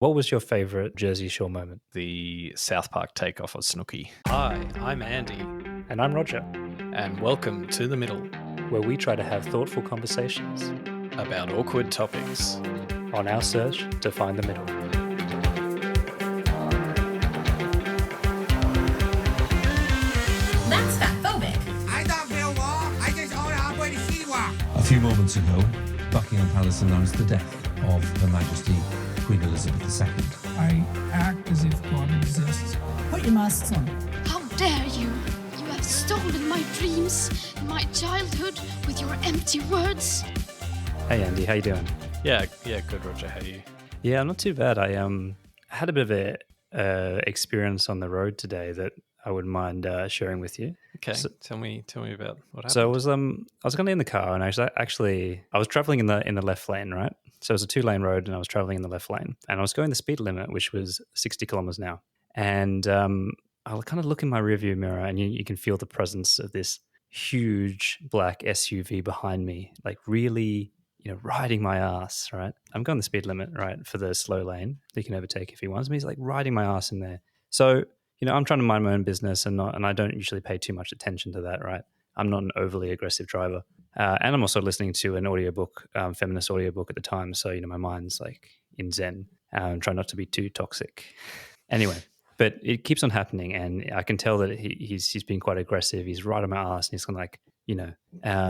What was your favorite Jersey Shore moment? The South Park takeoff of Snooki. Hi, I'm Andy, And I'm Roger, And welcome to The Middle, where we try to have thoughtful conversations about awkward topics. on our search to find the middle. That's fatphobic. I don't feel war. I just order halfway to Siwa. A few moments ago, Buckingham Palace announced the death of Her Majesty Queen Elizabeth II. I act as if God exists. Put your masks on. How dare you! You have stolen my dreams, my childhood, with your empty words. Hey Andy, how you doing? Yeah, good, Roger. How are you? Yeah, I'm not too bad. I had a bit of a experience on the road today that I wouldn't mind sharing with you. Okay, tell me about what happened. So I was going in the car, and I was traveling in the left lane, right? So it was a 2-lane road, and I was traveling in the left lane, and I was going the speed limit, which was 60 kilometers an hour. And I'll kind of look in my rearview mirror, and you can feel the presence of this huge black SUV behind me, like really, riding my ass, right? I'm going the speed limit, right, for the slow lane. He can overtake if he wants me. He's like riding my ass in there. So, I'm trying to mind my own business and I don't usually pay too much attention to that, right? I'm not an overly aggressive driver. And I'm also listening to an audiobook, feminist audiobook at the time. So, my mind's like in Zen. Try not to be too toxic. Anyway, but it keeps on happening. And I can tell that he's being quite aggressive. He's right on my ass and he's kind of like,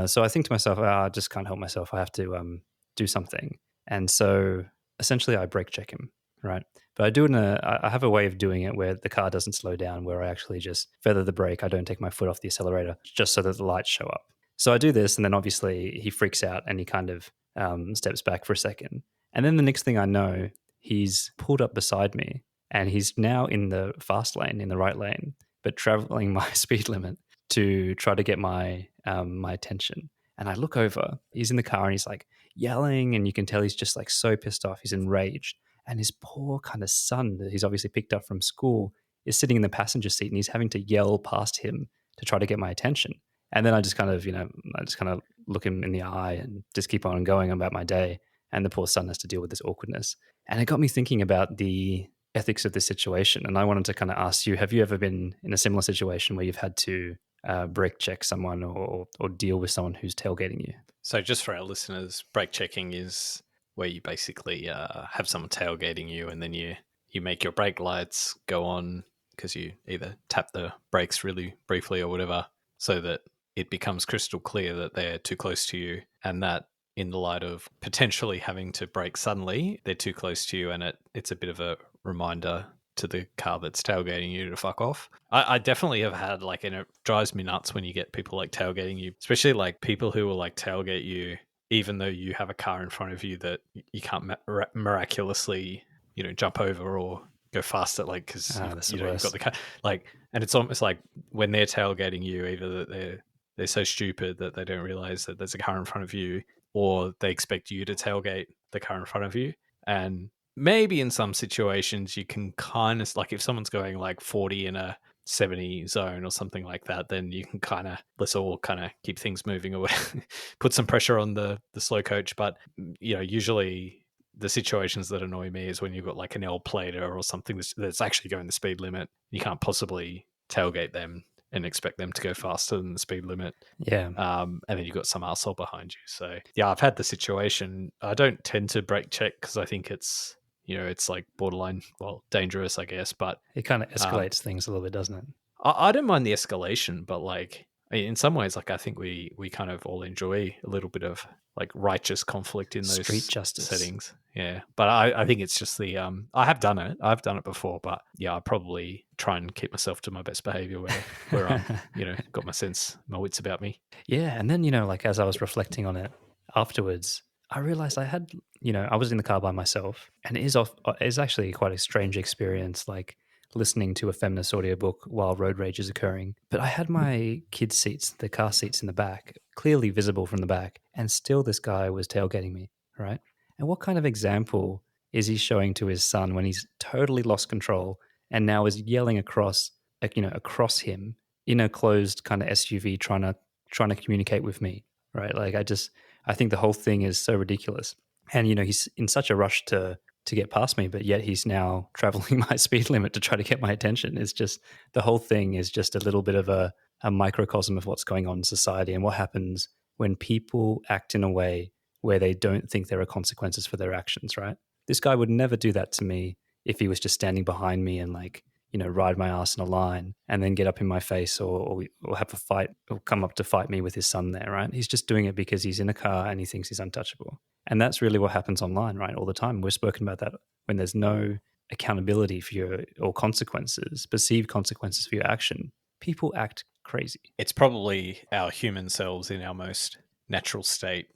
so I think to myself, I just can't help myself. I have to do something. And so essentially I brake check him, right? But I do I have a way of doing it where the car doesn't slow down, where I actually just feather the brake. I don't take my foot off the accelerator just so that the lights show up. So I do this, and then obviously he freaks out and he kind of steps back for a second. And then the next thing I know, he's pulled up beside me and he's now in the fast lane, in the right lane, but traveling my speed limit to try to get my my attention. And I look over, he's in the car and he's like yelling, and you can tell he's just like so pissed off. He's enraged. And his poor kind of son that he's obviously picked up from school is sitting in the passenger seat, and he's having to yell past him to try to get my attention. And then I just kind of look him in the eye and just keep on going about my day. And the poor son has to deal with this awkwardness. And it got me thinking about the ethics of this situation. And I wanted to kind of ask you, have you ever been in a similar situation where you've had to brake check someone or deal with someone who's tailgating you? So just for our listeners, brake checking is where you basically have someone tailgating you, and then you make your brake lights go on because you either tap the brakes really briefly or whatever, so that it becomes crystal clear that they're too close to you, and that in the light of potentially having to brake suddenly, they're too close to you, and it's a bit of a reminder to the car that's tailgating you to fuck off. I definitely have had, like, and it drives me nuts when you get people like tailgating you, especially like people who will like tailgate you even though you have a car in front of you that you can't miraculously, jump over or go faster, like, because you've got the car. Like, and it's almost like when they're tailgating you, either that they're so stupid that they don't realize that there's a car in front of you, or they expect you to tailgate the car in front of you. And maybe in some situations you can kind of, like, if someone's going like 40 in a 70 zone or something like that, then you can kind of, let's all kind of keep things moving or put some pressure on the slow coach. But usually the situations that annoy me is when you've got like an L plater or something that's actually going the speed limit. You can't possibly tailgate them and expect them to go faster than the speed limit. Yeah. And then you've got some arsehole behind you. So yeah, I've had the situation. I don't tend to brake check because I think it's like borderline, well, dangerous, I guess. But it kind of escalates things a little bit, doesn't it? I don't mind the escalation, but like, in some ways, like, I think we kind of all enjoy a little bit of like righteous conflict in those street justice settings. Yeah, but I think it's just the I have done it. I've done it before, but yeah, I probably try and keep myself to my best behavior where I'm got my wits about me. Yeah, and then like as I was reflecting on it afterwards, I realized I had I was in the car by myself, and it is actually quite a strange experience, like listening to a feminist audiobook while road rage is occurring. But I had my kids' seats, the car seats in the back, clearly visible from the back, and still this guy was tailgating me, right? And what kind of example is he showing to his son when he's totally lost control and now is yelling across him in a closed kind of SUV trying to communicate with me, right? Like I think the whole thing is so ridiculous. And he's in such a rush to to get past me, but yet he's now traveling my speed limit to try to get my attention. It's just, the whole thing is just a little bit of a microcosm of what's going on in society and what happens when people act in a way where they don't think there are consequences for their actions, right? This guy would never do that to me if he was just standing behind me and like, ride my ass in a line and then get up in my face or have a fight or come up to fight me with his son there, right? He's just doing it because he's in a car and he thinks he's untouchable. And that's really what happens online, right? All the time. We've spoken about that when there's no accountability for or consequences, perceived consequences for your action. People act crazy. It's probably our human selves in our most natural state,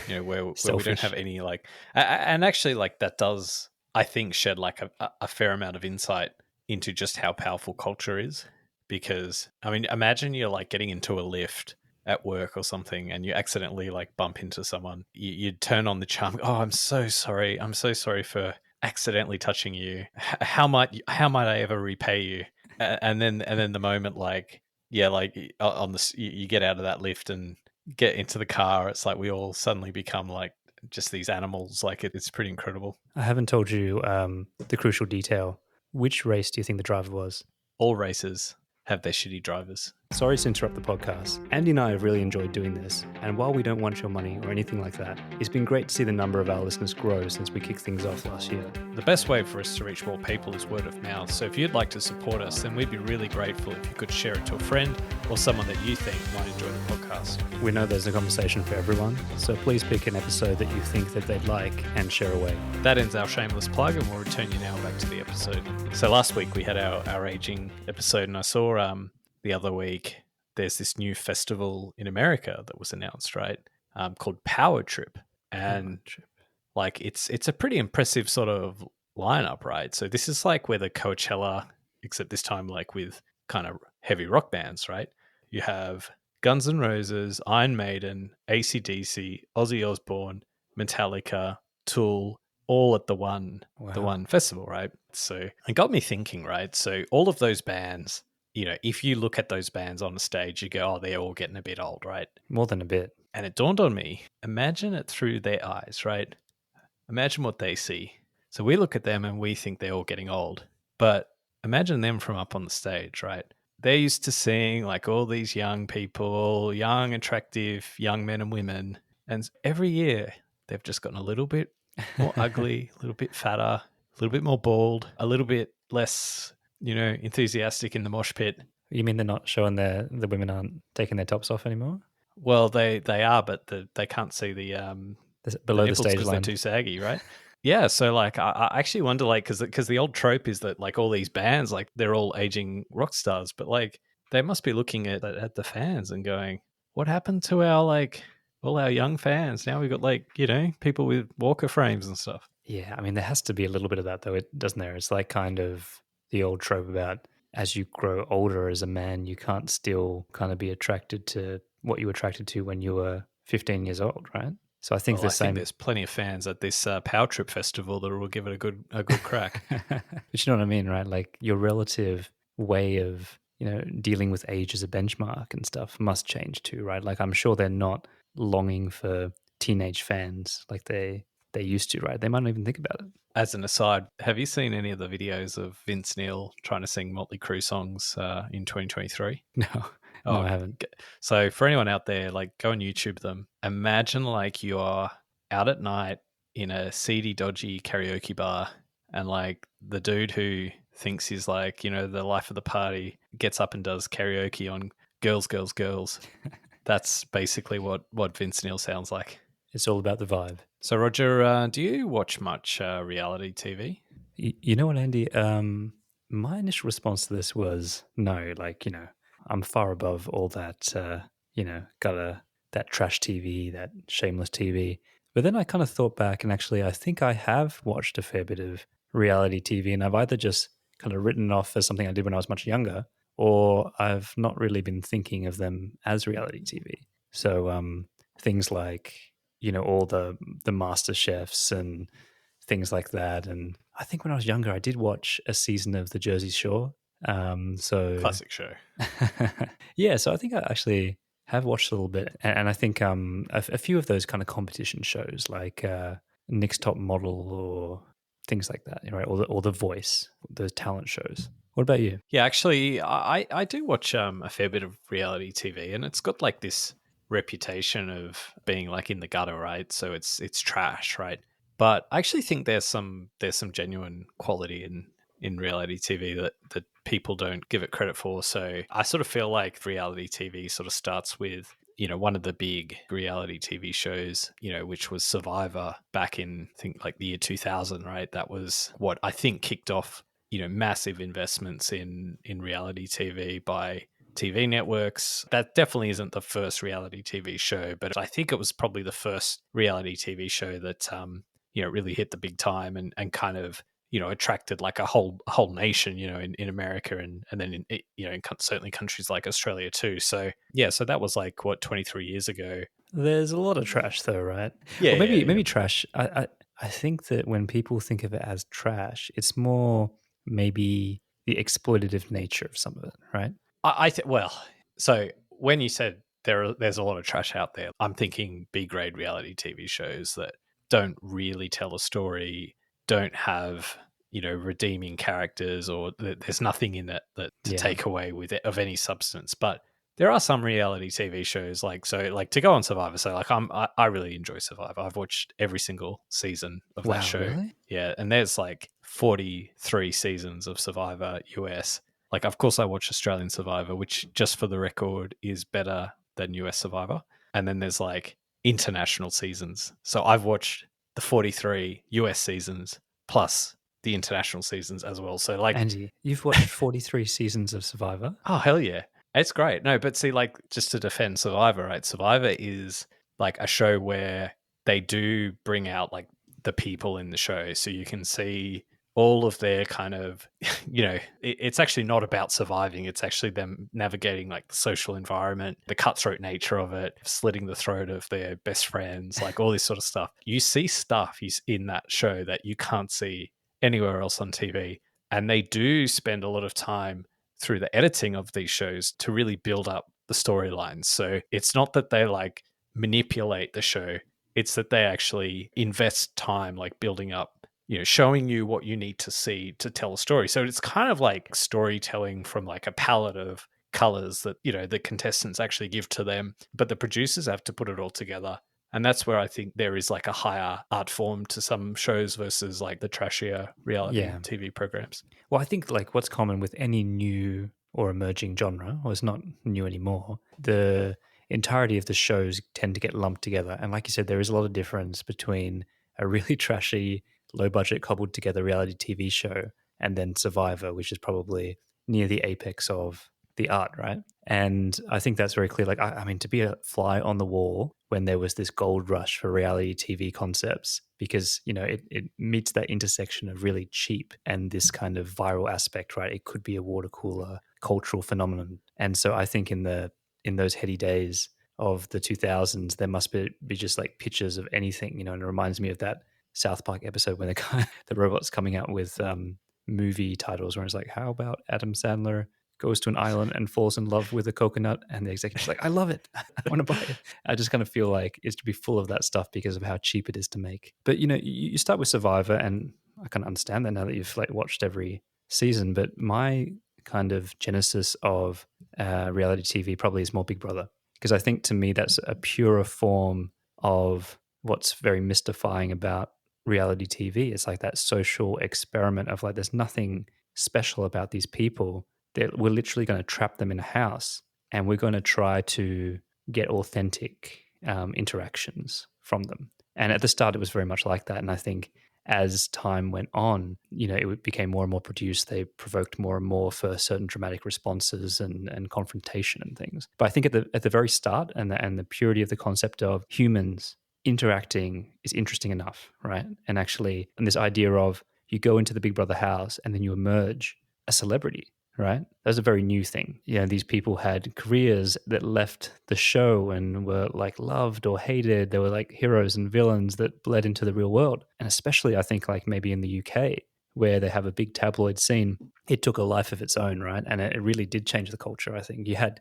where we don't have any like, and actually like that does, I think, shed like a fair amount of insight into just how powerful culture is. Because I mean, imagine you're like getting into a lift at work or something and you accidentally like bump into someone. You turn on the charm. Oh, I'm so sorry. I'm so sorry for accidentally touching you. How might I ever repay you? And then the moment like, yeah, like on the, you get out of that lift and get into the car, it's like we all suddenly become like just these animals. Like it's pretty incredible. I haven't told you the crucial detail. Which race do you think the driver was? All races have their shitty drivers. Sorry to interrupt the podcast. Andy and I have really enjoyed doing this, and while we don't want your money or anything like that, it's been great to see the number of our listeners grow since we kicked things off last year. The best way for us to reach more people is word of mouth, so if you'd like to support us, then we'd be really grateful if you could share it to a friend or someone that you think might enjoy the podcast. We know there's a conversation for everyone, so please pick an episode that you think that they'd like and share away. That ends our shameless plug, and we'll return you now back to the episode. So last week we had our aging episode, and I saw the other week there's this new festival in America that was announced, right? Called Power Trip. And like it's a pretty impressive sort of lineup, right? So this is like where the Coachella, except this time like with kind of heavy rock bands, right? You have Guns N' Roses, Iron Maiden, AC/DC, Ozzy Osbourne, Metallica, Tool, all at the one festival, right? So it got me thinking, right? So all of those bands, if you look at those bands on the stage, you go, oh, they're all getting a bit old, right? More than a bit. And it dawned on me, imagine it through their eyes, right? Imagine what they see. So we look at them and we think they're all getting old. But imagine them from up on the stage, right? They're used to seeing like all these young people, young, attractive, young men and women. And every year they've just gotten a little bit more ugly, a little bit fatter, a little bit more bald, a little bit less enthusiastic in the mosh pit. You mean they're not showing the women aren't taking their tops off anymore? Well, they are, but they can't see the below the stage line. They're too saggy, right? Yeah, so like I actually wonder, like, because the old trope is that like all these bands, like they're all aging rock stars, but like they must be looking at the fans and going, what happened to our like all our young fans? Now we've got like people with walker frames and stuff. Yeah, I mean there has to be a little bit of that though, doesn't there? It's like kind of the old trope about as you grow older as a man, you can't still kind of be attracted to what you were attracted to when you were 15 years old, right? So I think I think there's plenty of fans at this Power Trip festival that will give it a good crack. But you know what I mean, right? Like your relative way of dealing with age as a benchmark and stuff must change too, right? Like I'm sure they're not longing for teenage fans like they used to, right? They might not even think about it. As an aside, have you seen any of the videos of Vince Neil trying to sing Motley Crue songs in 2023? No, I haven't. So for anyone out there, like go on YouTube them. Imagine like you're out at night in a seedy, dodgy karaoke bar and like the dude who thinks he's like, the life of the party gets up and does karaoke on Girls, Girls, Girls. That's basically what Vince Neil sounds like. It's all about the vibe. So, Roger, do you watch much reality TV? You know what, Andy? My initial response to this was no. Like, I'm far above all that, that trash TV, that shameless TV. But then I kind of thought back and actually I think I have watched a fair bit of reality TV and I've either just kind of written off as something I did when I was much younger or I've not really been thinking of them as reality TV. So things like all the Master Chefs and things like that. And I think when I was younger, I did watch a season of The Jersey Shore. So classic show. Yeah, so I think I actually have watched a little bit, and I think a few of those kind of competition shows, like Nick's Top Model or things like that, right? Or the Voice, the talent shows. What about you? Yeah, actually, I do watch a fair bit of reality TV, and it's got like this reputation of being like in the gutter, right? So it's trash, right? But I actually think there's some genuine quality in reality TV that people don't give it credit for. So I sort of feel like reality TV sort of starts with, you know, one of the big reality TV shows, you know, which was Survivor back in, I think, like the year 2000, right? That was what I think kicked off, you know, massive investments in reality TV by TV networks. That definitely isn't the first reality TV show, but I think it was probably the first reality TV show that you know, really hit the big time and kind of, you know, attracted like a whole nation, you know, in America and then in, you know, in certainly countries like Australia too. So yeah, so that was like what, 23 years ago. There's a lot of trash though, right? Yeah, Or maybe yeah, yeah. maybe trash. I think that when people think of it as trash, it's more maybe the exploitative nature of some of it, right? Well, so when you said there's a lot of trash out there, I'm thinking B grade reality TV shows that don't really tell a story, don't have, you know, redeeming characters, or there's nothing in it that to Yeah. take away with it of any substance. But there are some reality TV shows like to go on Survivor. So like I really enjoy Survivor. I've watched every single season of Wow, that show. really? Yeah, and there's like 43 seasons of Survivor US. Like, of course, I watch Australian Survivor, which, just for the record, is better than US Survivor. And then there's like international seasons. So I've watched the 43 US seasons plus the international seasons as well. So like, Andy, you've watched 43 seasons of Survivor? oh hell yeah, it's great. No, but see, like, just to defend Survivor, right? Survivor is like a show where they do bring out like the people in the show, so you can see all of their kind of, you know, it's actually not about surviving. It's actually them navigating like the social environment, the cutthroat nature of it, slitting the throat of their best friends, like all this sort of stuff. You see stuff in that show that you can't see anywhere else on TV. And they do spend a lot of time through the editing of these shows to really build up the storylines. So it's not that they like manipulate the show, it's that they actually invest time like building up, you know, showing you what you need to see to tell a story. So it's kind of like storytelling from like a palette of colors that, you know, the contestants actually give to them, but the producers have to put it all together. And that's where I think there is like a higher art form to some shows versus like the trashier reality TV programs. Well, I think like what's common with any new or emerging genre, or it's not new anymore, the entirety of the shows tend to get lumped together. And like you said, there is a lot of difference between a really trashy, low budget, cobbled together reality TV show and then Survivor, which is probably near the apex of the art, right? And I think that's very clear. Like, I mean, to be a fly on the wall when there was this gold rush for reality TV concepts, because, you know, it meets that intersection of really cheap and this kind of viral aspect, right? It could be a water cooler cultural phenomenon. And so I think in those heady days of the 2000s, there must be just like pictures of anything, you know, and it reminds me of that South Park episode when the robot's coming out with movie titles where it's like, how about Adam Sandler goes to an island and falls in love with a coconut, and the executive's like, I love it, I want to buy it. I just kind of feel like it's to be full of that stuff because of how cheap it is to make. But you know, you start with Survivor, and I can understand that now that you've like watched every season. But my kind of genesis of reality TV probably is more Big Brother, because I think to me that's a purer form of what's very mystifying about reality TV. It's like that social experiment of like, there's nothing special about these people. We're literally going to trap them in a house, and we're going to try to get authentic interactions from them. And at the start, it was very much like that. And I think as time went on, you know, it became more and more produced. They provoked more and more for certain dramatic responses and confrontation and things. But I think at the very start, and the purity of the concept of humans interacting is interesting enough, right? And actually, and this idea of you go into the Big Brother house and then you emerge a celebrity, right? That's a very new thing. You know, these people had careers that left the show and were like loved or hated. They were like heroes and villains that bled into the real world. And especially, I think, like maybe in the UK, where they have a big tabloid scene, it took a life of its own, right? And it really did change the culture. I think you had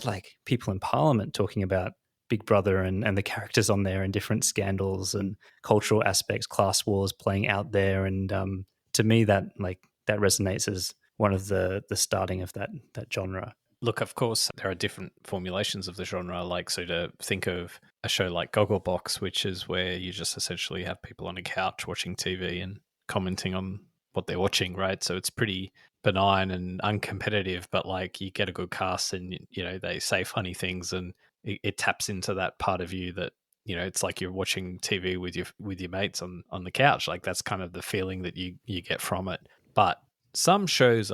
like people in Parliament talking about Big Brother and the characters on there and different scandals and cultural aspects, class wars playing out there. And to me, that resonates as one of the starting of that genre. Look, of course, there are different formulations of the genre. Like, so to think of a show like Gogglebox, which is where you just essentially have people on a couch watching TV and commenting on what they're watching, right? So it's pretty benign and uncompetitive, but like you get a good cast and, you know, they say funny things and it taps into that part of you that, you know, it's like you're watching TV with your mates on the couch. Like that's kind of the feeling that you get from it. But some shows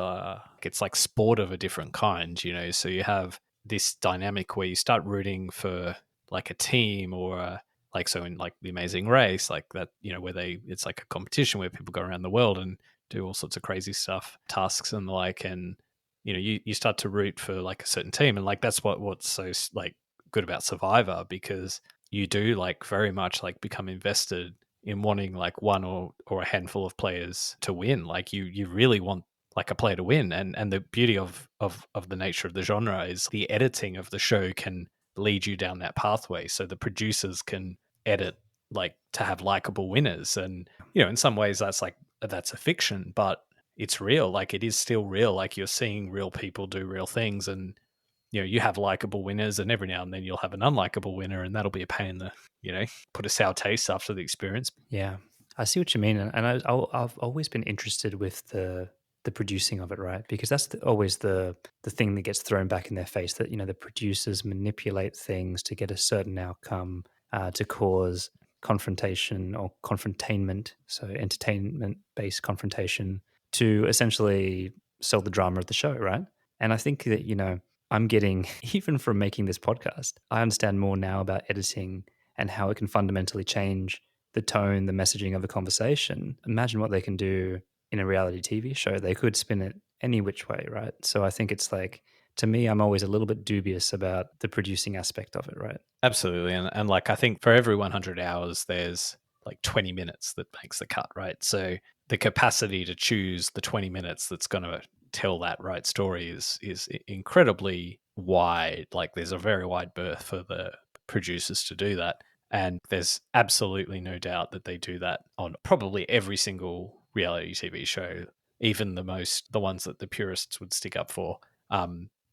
it's like sport of a different kind, you know, so you have this dynamic where you start rooting for like a team or like, so in like The Amazing Race, like that, you know, where it's like a competition where people go around the world and do all sorts of crazy stuff, tasks and the like, and you know, you start to root for like a certain team, and like that's what's so like good about Survivor, because you do like very much like become invested in wanting like one or a handful of players to win. Like you really want like a player to win, and the beauty of the nature of the genre is the editing of the show can lead you down that pathway, so the producers can edit like to have likable winners. And you know, in some ways that's a fiction, but it's real. Like it is still real. Like you're seeing real people do real things, and you know, you have likable winners, and every now and then you'll have an unlikable winner, and that'll be a pain in the, you know, put a sour taste after the experience. Yeah, I see what you mean, and I've always been interested with the producing of it, right? Because that's always the thing that gets thrown back in their face, that, you know, the producers manipulate things to get a certain outcome, to cause confrontation or confrontainment, so entertainment-based confrontation, to essentially sell the drama of the show, right? And I think that, you know, I'm getting, even from making this podcast, I understand more now about editing and how it can fundamentally change the tone, the messaging of a conversation. Imagine what they can do in a reality TV show. They could spin it any which way, right? So I think it's like, to me, I'm always a little bit dubious about the producing aspect of it, right? Absolutely. And like, I think for every 100 hours, there's like 20 minutes that makes the cut, right? So the capacity to choose the 20 minutes that's going to tell that right story is incredibly wide. Like there's a very wide berth for the producers to do that. And there's absolutely no doubt that they do that on probably every single reality TV show, even the ones that the purists would stick up for.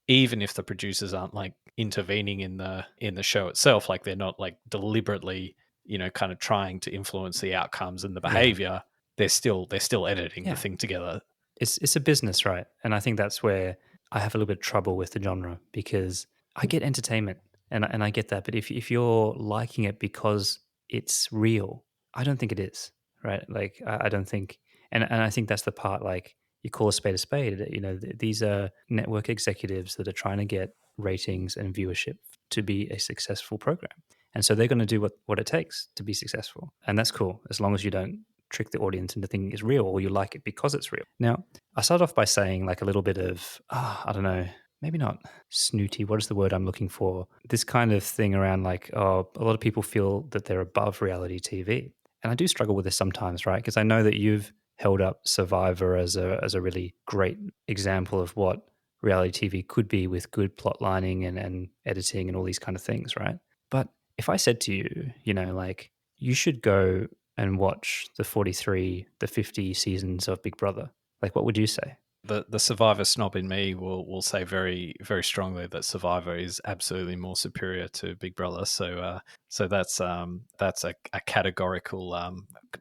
Even if the producers aren't like intervening in the show itself, like they're not like deliberately, you know, kind of trying to influence the outcomes and the behavior, they're still editing the thing together. It's a business, right? And I think that's where I have a little bit of trouble with the genre, because I get entertainment and I get that, but if you're liking it because it's real, I don't think it is, right? Like I don't think, and I think that's the part, like, you call a spade, you know, these are network executives that are trying to get ratings and viewership to be a successful program. And so they're going to do what it takes to be successful. And that's cool, as long as you don't trick the audience into thinking it's real, or you like it because it's real. Now, I start off by saying like a little bit of, I don't know, maybe not snooty. What is the word I'm looking for? This kind of thing around like, oh, a lot of people feel that they're above reality TV. And I do struggle with this sometimes, right? Because I know that you've held up Survivor as a really great example of what reality TV could be with good plot lining and editing and all these kind of things, right? But if I said to you, you know, like, you should go and watch the 50 seasons of Big Brother, like, what would you say? The Survivor snob in me will say very, very strongly that Survivor is absolutely more superior to Big Brother. So that's a categorical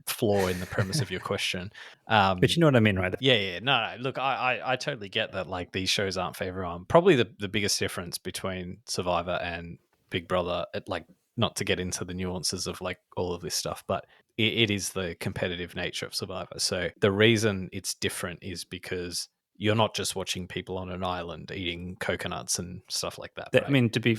flaw in the premise of your question. But you know what I mean, right? Yeah. No. Look, I totally get that. Like, these shows aren't for everyone. Probably the biggest difference between Survivor and Big Brother, like, not to get into the nuances of like all of this stuff, but it is the competitive nature of Survivor. So the reason it's different is because you're not just watching people on an island eating coconuts and stuff like that. Right? I mean, to be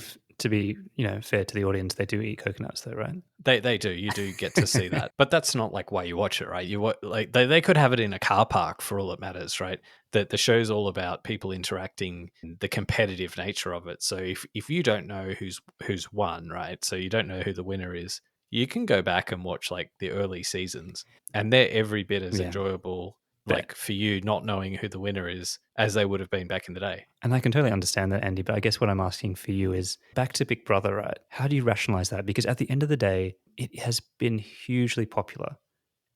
you know, fair to the audience, they do eat coconuts, though, right? They do. You do get to see that, but that's not like why you watch it, right? Like they could have it in a car park for all it matters, right? That the show's all about people interacting, the competitive nature of it. So if you don't know who's won, right? So you don't know who the winner is, you can go back and watch like the early seasons, and they're every bit as enjoyable. like for you not knowing who the winner is as they would have been back in the day. And I can totally understand that, Andy, but I guess what I'm asking for you is back to Big Brother, right? How do you rationalize that? Because at the end of the day, it has been hugely popular.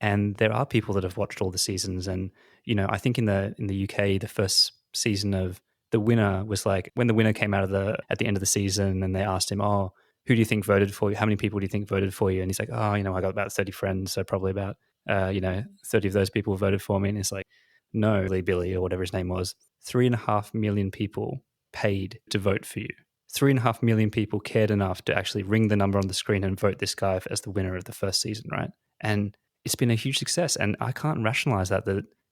And there are people that have watched all the seasons. And, you know, I think in the UK, the first season of the winner was like when the winner came out at the end of the season and they asked him, oh, who do you think voted for you? How many people do you think voted for you? And he's like, oh, you know, I got about 30 friends. So probably about, 30 of those people voted for me. And it's like, no, Billy or whatever his name was, 3.5 million people paid to vote for you. 3.5 million people cared enough to actually ring the number on the screen and vote this guy as the winner of the first season, right? And it's been a huge success. And I can't rationalize that,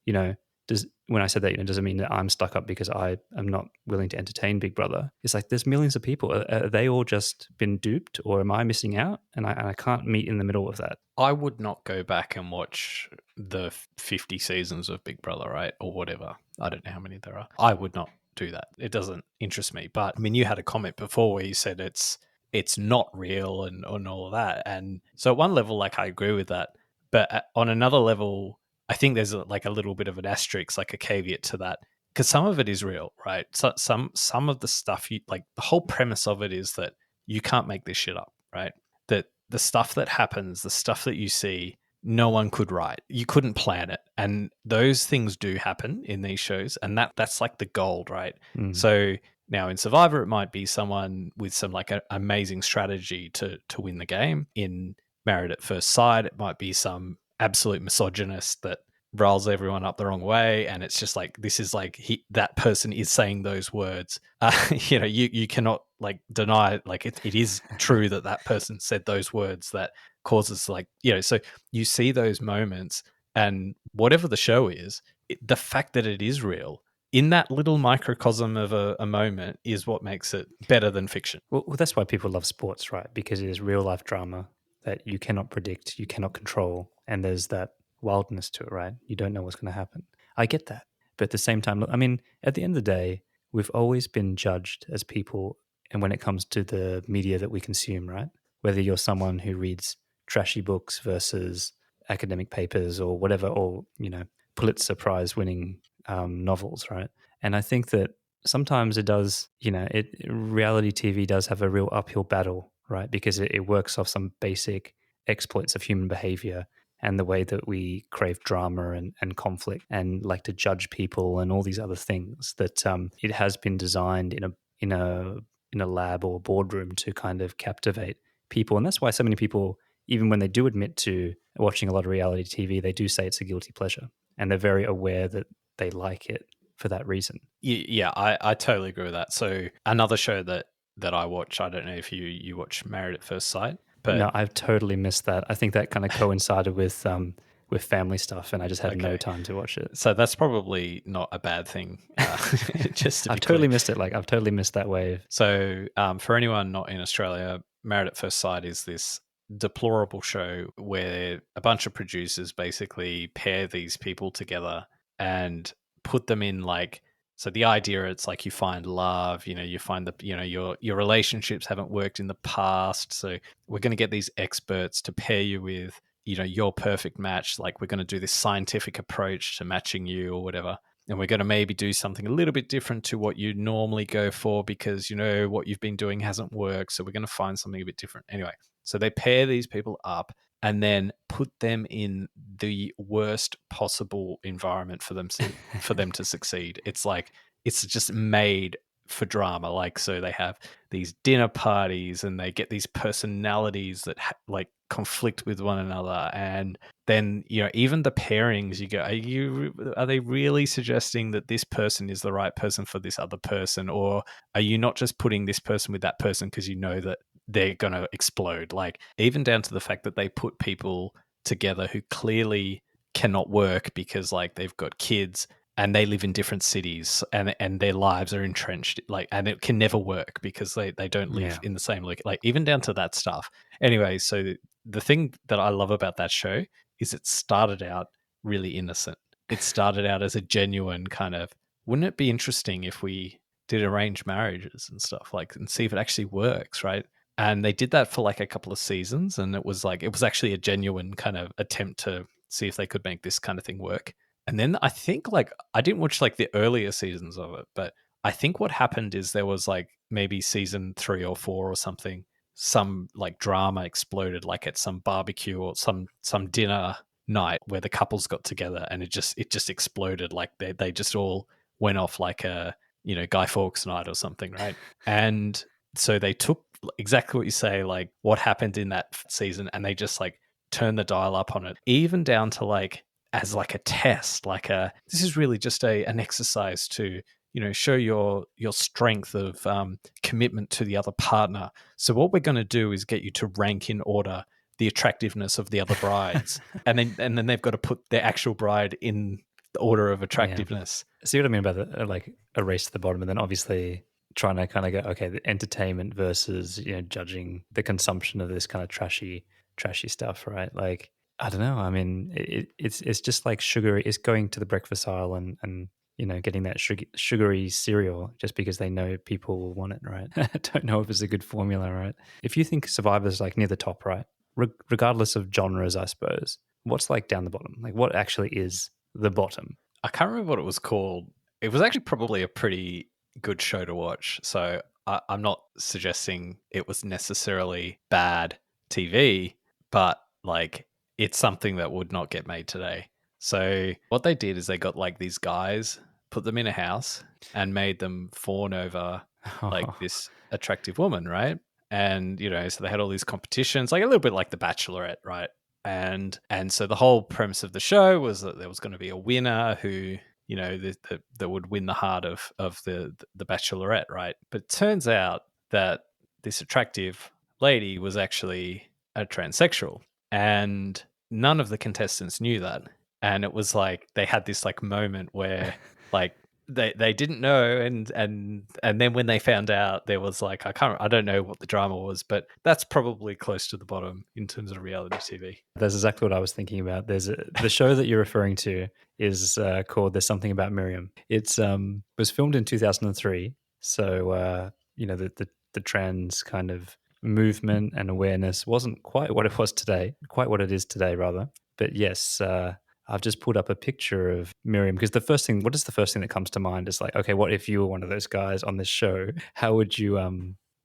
you know, when I said that, you know, doesn't mean that I'm stuck up because I am not willing to entertain Big Brother. It's like there's millions of people. Are they all just been duped, or am I missing out? And I can't meet in the middle of that. I would not go back and watch the 50 seasons of Big Brother, right? Or whatever. I don't know how many there are. I would not do that. It doesn't interest me. But I mean, you had a comment before where you said it's not real and all of that. And so at one level, like I agree with that. But on another level, I think there's like a little bit of an asterisk, like a caveat to that, because some of it is real, right? So some of the stuff, like the whole premise of it is that you can't make this shit up, right? That the stuff that happens, the stuff that you see, no one could write. You couldn't plan it, and those things do happen in these shows, and that's like the gold, right? So now in Survivor, it might be someone with some like an amazing strategy to win the game. In Married at First Sight, it might be some absolute misogynist that rolls everyone up the wrong way, and it's just like this is like that person is saying those words. You know, you cannot like deny it. Like it is true that person said those words that causes like, you know. So you see those moments, and whatever the show is, the fact that it is real in that little microcosm of a moment is what makes it better than fiction. Well, that's why people love sports, right? Because it is real life drama that you cannot predict, you cannot control, and there's that wildness to it, right? You don't know what's going to happen. I get that. But at the same time, I mean, at the end of the day, we've always been judged as people, and when it comes to the media that we consume, right? Whether you're someone who reads trashy books versus academic papers or whatever, or, you know, Pulitzer Prize winning novels, right? And I think that sometimes it does, you know, reality TV does have a real uphill battle, right? Because it works off some basic exploits of human behavior and the way that we crave drama and conflict and like to judge people and all these other things that it has been designed in a lab or a boardroom to kind of captivate people. And that's why so many people, even when they do admit to watching a lot of reality TV, they do say it's a guilty pleasure, and they're very aware that they like it for that reason. Yeah, I totally agree with that. So another show that I watch, I don't know if you watch Married at First Sight, but no, I've totally missed that. I think that kind of coincided with family stuff, and I just had no time to watch it. So that's probably not a bad thing. Just I've totally missed it. Like I've totally missed that wave. So for anyone not in Australia, Married at First Sight is this deplorable show where a bunch of producers basically pair these people together and put them in like, so the idea, it's like you find love, you know, you find the, you know, your relationships haven't worked in the past. So we're going to get these experts to pair you with, you know, your perfect match. Like we're going to do this scientific approach to matching you or whatever. And we're going to maybe do something a little bit different to what you normally go for because, you know, what you've been doing hasn't worked. So we're going to find something a bit different. Anyway, so they pair these people up and then put them in the worst possible environment for them to succeed. It's like, it's just made for drama. Like, so they have these dinner parties and they get these personalities that like conflict with one another. And then, you know, even the pairings, you go, are they really suggesting that this person is the right person for this other person? Or are you not just putting this person with that person because you know that they're going to explode? Like even down to the fact that they put people together who clearly cannot work because like they've got kids and they live in different cities and their lives are entrenched, like, and it can never work because they don't live in the same location, like even down to that stuff. Anyway, so the thing that I love about that show is it started out really innocent. It started out as a genuine kind of, wouldn't it be interesting if we did arranged marriages and stuff, like, and see if it actually works, right? And they did that for like a couple of seasons, and it was actually a genuine kind of attempt to see if they could make this kind of thing work. And then I think like I didn't watch like the earlier seasons of it, but I think what happened is there was like maybe season 3 or 4 or something, some like drama exploded like at some barbecue or some dinner night where the couples got together, and it just exploded. Like they just all went off like a, you know, Guy Fawkes night or something, right? And so they took exactly what you say, like what happened in that season, and they just like turned the dial up on it, even down to like as like a test, like this is really just an exercise to, you know, show your strength of commitment to the other partner. So what we're going to do is get you to rank in order the attractiveness of the other brides, and then they've got to put their actual bride in the order of attractiveness. Yeah. See what I mean by the like a race to the bottom, and then obviously trying to kind of go, okay, the entertainment versus, you know, judging the consumption of this kind of trashy stuff, right? Like, I don't know. I mean, it's just like sugary. It's going to the breakfast aisle and you know, getting that sugary cereal just because they know people will want it, right? I don't know if it's a good formula, right? If you think Survivor's like near the top, right? Regardless of genres, I suppose. What's like down the bottom? Like, what actually is the bottom? I can't remember what it was called. It was actually probably a pretty good show to watch. So I'm not suggesting it was necessarily bad TV, but like it's something that would not get made today. So what they did is they got like these guys, put them in a house and made them fawn over like this attractive woman, right? And, you know, so they had all these competitions, like a little bit like The Bachelorette, right? And so the whole premise of the show was that there was going to be a winner who, you know, that would win the heart of the Bachelorette, right? But it turns out that this attractive lady was actually a transsexual, and none of the contestants knew that. And it was like they had this like moment where like they didn't know, and then when they found out, there was like I don't know what the drama was, but that's probably close to the bottom in terms of reality TV. That's exactly what I was thinking about. There's the show that you're referring to is called "There's Something About Miriam." It's was filmed in 2003, so you know, the trans kind of movement and awareness wasn't quite what it was today, quite what it is today, rather. But yes, I've just pulled up a picture of Miriam because what is the first thing that comes to mind is like, okay, what if you were one of those guys on this show? How would you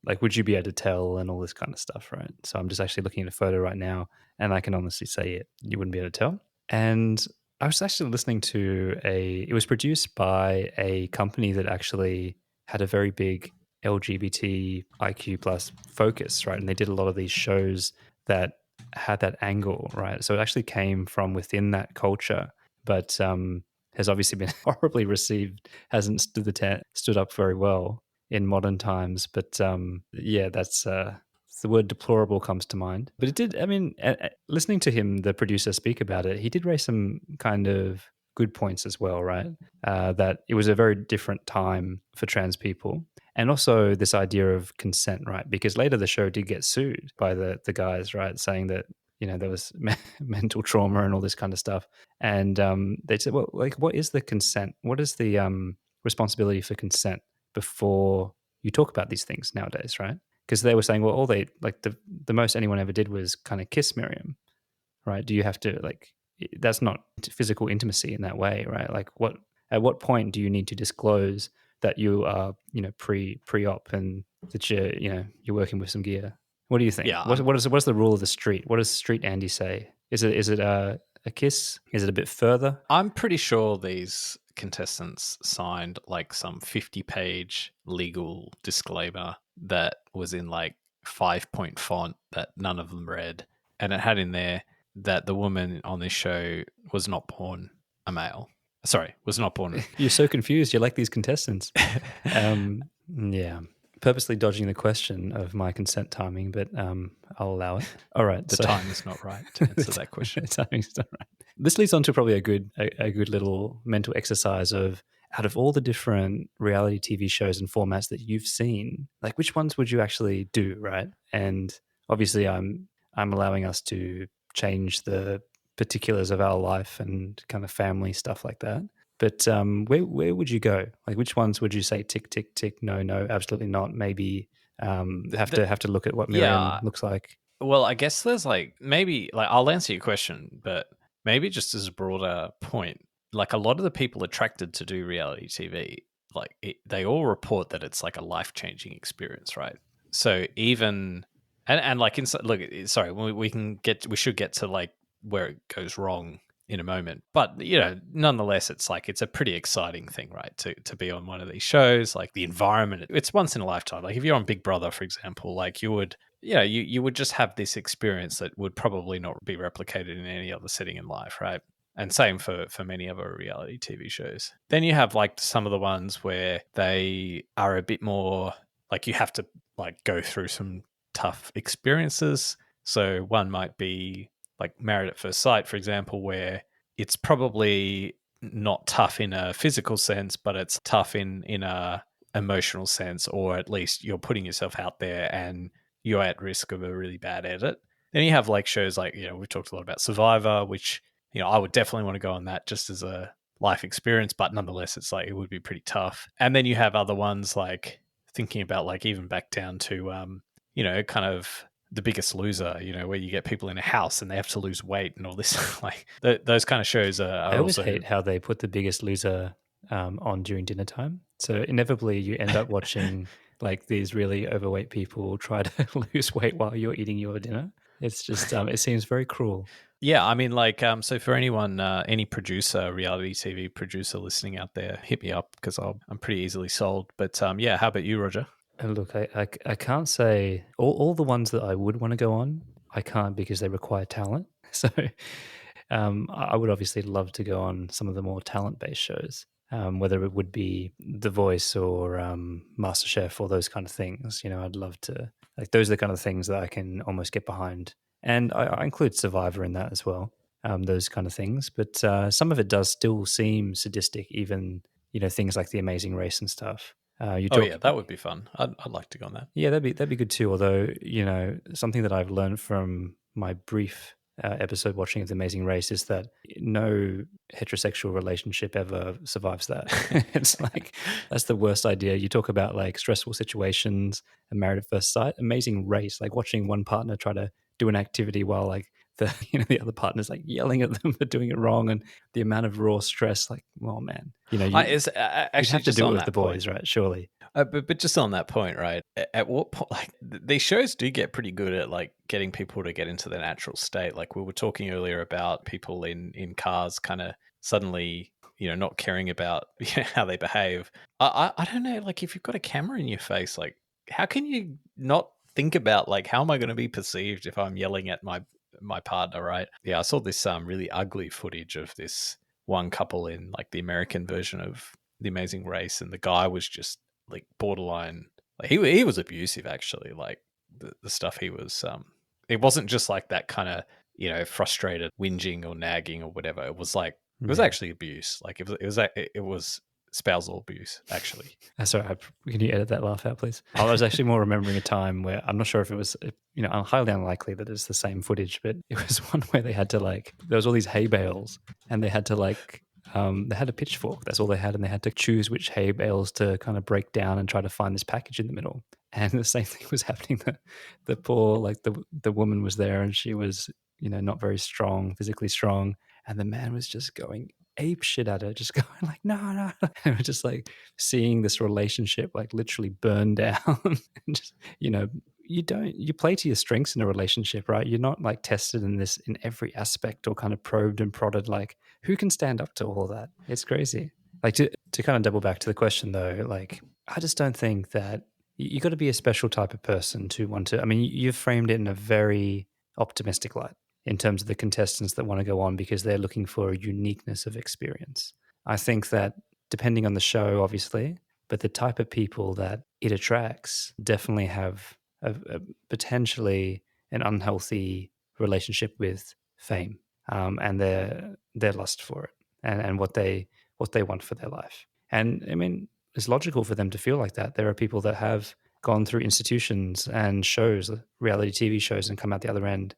like, would you be able to tell and all this kind of stuff, right? So I'm just actually looking at a photo right now, and I can honestly say it, you wouldn't be able to tell. And I was actually listening to it was produced by a company that actually had a very big LGBT IQ plus focus, right? And they did a lot of these shows that had that angle, right? So it actually came from within that culture, but has obviously been horribly received, hasn't stood up very well in modern times. But yeah, that's the word deplorable comes to mind. But it did, I mean, listening to him, the producer, speak about it, he did raise some kind of good points as well, right? That it was a very different time for trans people. And also this idea of consent, right? Because later the show did get sued by the guys, right? Saying that, you know, there was mental trauma and all this kind of stuff. And they said, well, like, what is the consent? What is the responsibility for consent before you talk about these things nowadays, right? Because they were saying, well, all they, like the most anyone ever did was kind of kiss Miriam, right? Do you have to, like, that's not physical intimacy in that way, right? Like at what point do you need to disclose that you are, you know, pre-op and that you're working with some gear? What do you think? Yeah, what's the rule of the street? What does Street Andy say? Is it a kiss? Is it a bit further? I'm pretty sure these contestants signed like some 50-page legal disclaimer that was in like 5-point font that none of them read, and it had in there that the woman on this show was not born a male. Sorry, was not born. You're so confused. You're like these contestants. Yeah. Purposely dodging the question of my consent timing, but I'll allow it. All right. The time is not right to answer that question. The timing's not right. This leads on to probably a good little mental exercise of, out of all the different reality TV shows and formats that you've seen, like, which ones would you actually do, right? And obviously I'm allowing us to change the particulars of our life and kind of family stuff like that. But where would you go? Like, which ones would you say tick, tick, tick, no, absolutely not, maybe have to look at what Miriam looks like? Well, I guess there's like, maybe, like, I'll answer your question, but maybe just as a broader point, like a lot of the people attracted to do reality TV, like they all report that it's like a life-changing experience, right? So even and like inside, look, sorry, we should get to like where it goes wrong in a moment, but nonetheless, it's like it's a pretty exciting thing, right? To be on one of these shows, like the environment, it's once in a lifetime. Like if you're on Big Brother, for example, like you would you would just have this experience that would probably not be replicated in any other setting in life, right? And same for many other reality TV shows. Then you have like some of the ones where they are a bit more like you have to like go through some tough experiences. So one might be like Married at First Sight, for example, where it's probably not tough in a physical sense, but it's tough in a emotional sense, or at least you're putting yourself out there and you're at risk of a really bad edit. Then you have like shows like, we've talked a lot about Survivor, which, I would definitely want to go on that just as a life experience, but nonetheless, it's like it would be pretty tough. And then you have other ones like thinking about like even back down to, kind of The Biggest Loser, where you get people in a house and they have to lose weight and all this. Like those kind of shows are I always also hate how they put The Biggest Loser on during dinner time. So inevitably you end up watching like these really overweight people try to lose weight while you're eating your dinner. It's just, it seems very cruel. Yeah, I mean, like, so for anyone, any producer, reality TV producer listening out there, hit me up because I'm pretty easily sold. But yeah, how about you, Roger? And look, I can't say all the ones that I would want to go on, I can't because they require talent. So I would obviously love to go on some of the more talent-based shows, whether it would be The Voice or MasterChef or those kind of things. I'd love to, like, those are the kind of things that I can almost get behind. And I include Survivor in that as well, those kind of things. But some of it does still seem sadistic, even, things like The Amazing Race and stuff. Yeah, that would be fun. I'd like to go on that. Yeah, that'd be good too. Although, something that I've learned from my brief episode watching of The Amazing Race is that no heterosexual relationship ever survives that. It's like that's the worst idea. You talk about like stressful situations and Married at First Sight. Amazing Race, like watching one partner try to do an activity while like the other partner's like yelling at them for doing it wrong, and the amount of raw stress. Like, oh man, you It's actually have to just do it on with that the boys, point. right? Surely. But just on that point, right? At what point, like these shows do get pretty good at like getting people to get into their natural state. Like we were talking earlier about people in cars kind of suddenly, not caring about how they behave. I don't know. Like if you've got a camera in your face, like how can you not think about like how am I going to be perceived if I'm yelling at my partner, right? Yeah, I saw this really ugly footage of this one couple in like the American version of The Amazing Race, and the guy was just like borderline, like he was abusive actually. Like the stuff he was, it wasn't just like that kind of frustrated whinging or nagging or whatever. It was like it was actually abuse. Like it was spousal abuse actually. Sorry, can you edit that laugh out, please? I was actually more remembering a time where I'm not sure if it was, highly unlikely that it's the same footage, but it was one where they had to there was all these hay bales, and they had to they had a pitchfork. That's all they had, and they had to choose which hay bales to kind of break down and try to find this package in the middle. And the same thing was happening. The poor, like the woman was there, and she was, not very strong, physically strong, and the man was just going ape shit at her, just going like, no. And we're just like seeing this relationship like literally burn down. And just, you play to your strengths in a relationship, right? You're not like tested in every aspect or kind of probed and prodded. Like who can stand up to all that? It's crazy. Like to kind of double back to the question though, like I just don't think that you got to be a special type of person to want to, I mean, you've framed it in a very optimistic light in terms of the contestants that want to go on because they're looking for a uniqueness of experience. I think that depending on the show, obviously, but the type of people that it attracts definitely have a potentially an unhealthy relationship with fame, and their lust for it and what they want for their life. And I mean, it's logical for them to feel like that. There are people that have gone through institutions and shows, reality TV shows, and come out the other end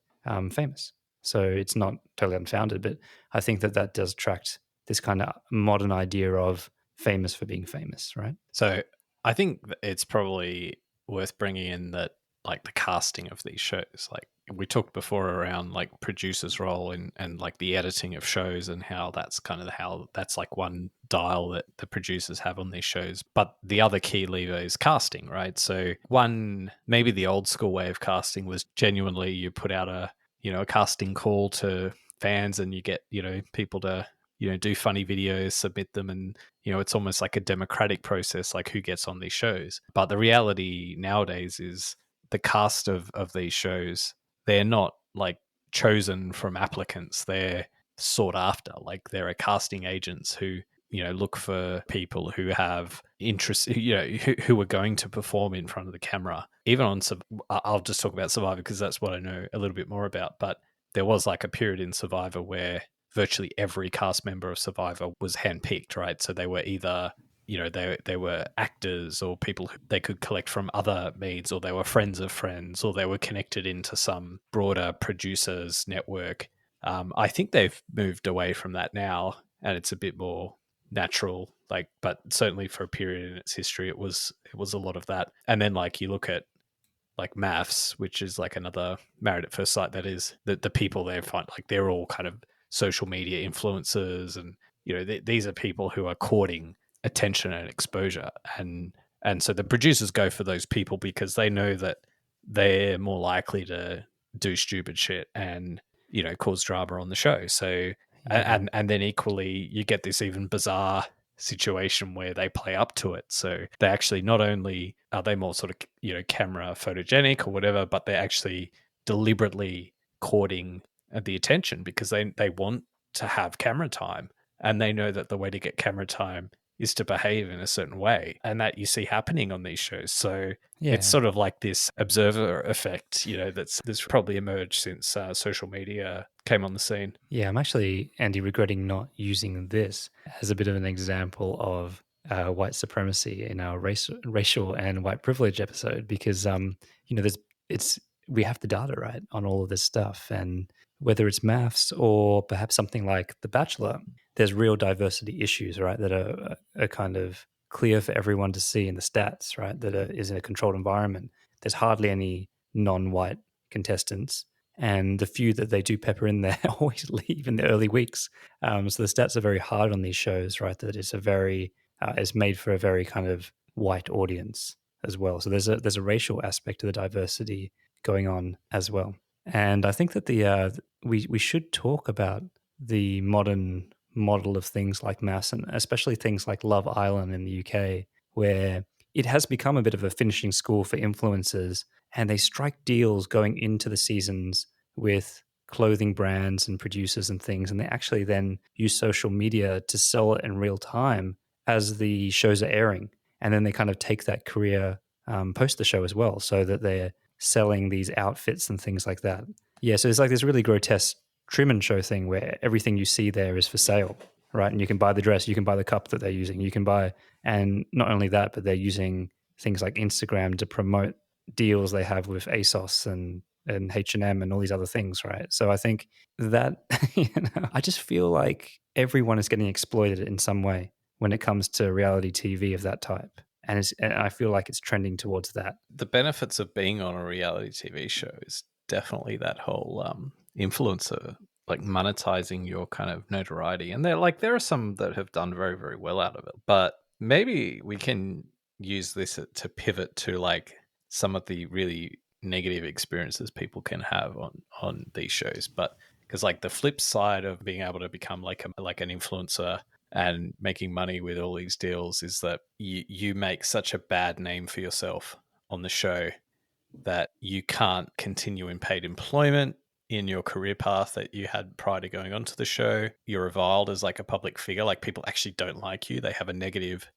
famous. So it's not totally unfounded, but I think that does attract this kind of modern idea of famous for being famous, right? So I think it's probably worth bringing in that like the casting of these shows. Like we talked before around like producers' role and like the editing of shows and how that's kind of how that's like one dial that the producers have on these shows. But the other key lever is casting, right? So one, maybe the old school way of casting was genuinely you put out a casting call to fans and you get, people to, do funny videos, submit them, and it's almost like a democratic process, like who gets on these shows. But the reality nowadays is the cast of these shows, they're not like chosen from applicants, they're sought after. Like there are casting agents who look for people who have interest, who are going to perform in front of the camera. Even on I'll just talk about Survivor because that's what I know a little bit more about. But there was like a period in Survivor where virtually every cast member of Survivor was handpicked, right? So they were either, they were actors or people who they could collect from other means, or they were friends of friends, or they were connected into some broader producers network. I think they've moved away from that now, and it's a bit more natural. Like, but certainly for a period in its history, it was a lot of that. And then like you look at like MAFS, which is like another Married at First Sight, that is the people they find, like they're all kind of social media influencers, and these are people who are courting attention and exposure, and so the producers go for those people because they know that they're more likely to do stupid shit and cause drama on the show. So and then equally you get this even bizarre situation where they play up to it. So they actually, not only are they more sort of camera photogenic or whatever, but they're actually deliberately courting the attention because they want to have camera time, and they know that the way to get camera time is to behave in a certain way, and that you see happening on these shows. So it's sort of like this observer effect, that's probably emerged since social media came on the scene. Yeah, I'm actually, Andy, regretting not using this as a bit of an example of white supremacy in our racial and white privilege episode, because we have the data, right, on all of this stuff, and whether it's MAFS or perhaps something like The Bachelor, there's real diversity issues, right, that are kind of clear for everyone to see in the stats, right, that is in a controlled environment. There's hardly any non-white contestants, and the few that they do pepper in there always leave in the early weeks. So the stats are very hard on these shows, right, that it's it's made for a very kind of white audience as well. So there's a racial aspect to the diversity going on as well. And I think that we should talk about the modern model of things like MAFS, and especially things like Love Island in the UK, where it has become a bit of a finishing school for influencers, and they strike deals going into the seasons with clothing brands and producers and things, and they actually then use social media to sell it in real time as the shows are airing. And then they kind of take that career post the show as well, so that they're selling these outfits and things like that. Yeah, so it's like this really grotesque Truman Show thing where everything you see there is for sale, right? And you can buy the dress, you can buy the cup that they're using, you can buy, and not only that, but they're using things like Instagram to promote deals they have with ASOS and H&M and all these other things, right? So I think that, I just feel like everyone is getting exploited in some way when it comes to reality TV of that type. And I feel like it's trending towards that. The benefits of being on a reality TV show is definitely that whole influencer, like monetizing your kind of notoriety. And there are some that have done very, very well out of it. But maybe we can use this to pivot to like some of the really negative experiences people can have on these shows. But because like the flip side of being able to become like an influencer and making money with all these deals is that you make such a bad name for yourself on the show that you can't continue in paid employment in your career path that you had prior to going onto the show. You're reviled as like a public figure. Like people actually don't like you. They have a negative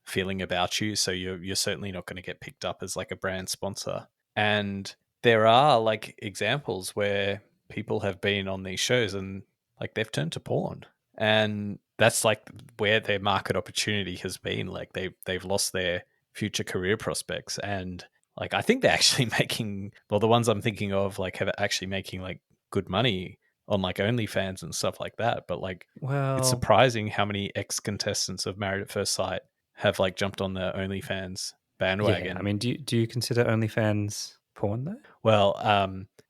feeling about you. So you're certainly not going to get picked up as like a brand sponsor. And there are like examples where people have been on these shows and like they've turned to porn. And that's like where their market opportunity has been. Like they've lost their future career prospects. And like I think they're actually making, well, the ones I'm thinking of like have actually making like good money on like OnlyFans and stuff like that. But like, it's surprising how many ex-contestants of Married at First Sight have like jumped on the OnlyFans bandwagon. Yeah, I mean, do you consider OnlyFans porn though? Well,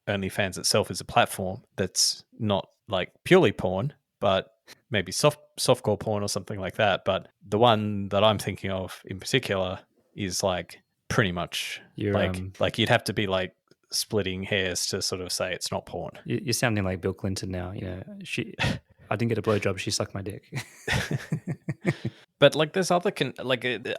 OnlyFans itself is a platform that's not like purely porn, but maybe softcore porn or something like that. But the one that I'm thinking of in particular is like pretty much You're like you'd have to be like splitting hairs to sort of say it's not porn. you're sounding like Bill Clinton now. You know, I didn't get a blowjob. She sucked my dick. But like there's other